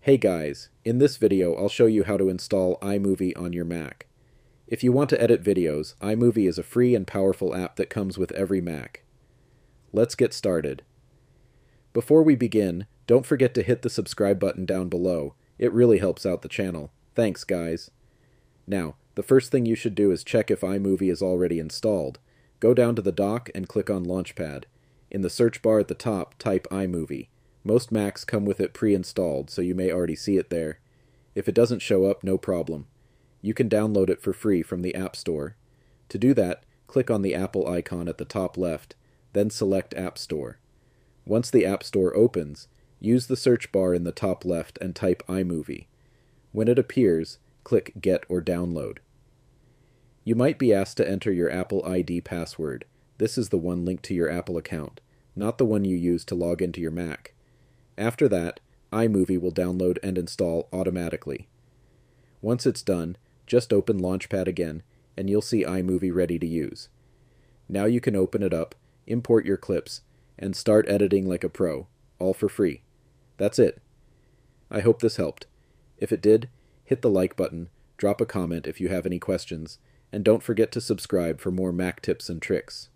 Hey guys, in this video I'll show you how to install iMovie on your Mac. If you want to edit videos, iMovie is a free and powerful app that comes with every Mac. Let's get started. Before we begin, don't forget to hit the subscribe button down below. It really helps out the channel. Thanks guys. Now, the first thing you should do is check if iMovie is already installed. Go down to the dock and click on Launchpad. In the search bar at the top, type iMovie. Most Macs come with it pre-installed, so you may already see it there. If it doesn't show up, no problem. You can download it for free from the App Store. To do that, click on the Apple icon at the top left, then select App Store. Once the App Store opens, use the search bar in the top left and type iMovie. When it appears, click Get or Download. You might be asked to enter your Apple ID password. This is the one linked to your Apple account, not the one you use to log into your Mac. After that, iMovie will download and install automatically. Once it's done, just open Launchpad again, and you'll see iMovie ready to use. Now you can open it up, import your clips, and start editing like a pro, all for free. That's it. I hope this helped. If it did, hit the like button, drop a comment if you have any questions, and don't forget to subscribe for more Mac tips and tricks.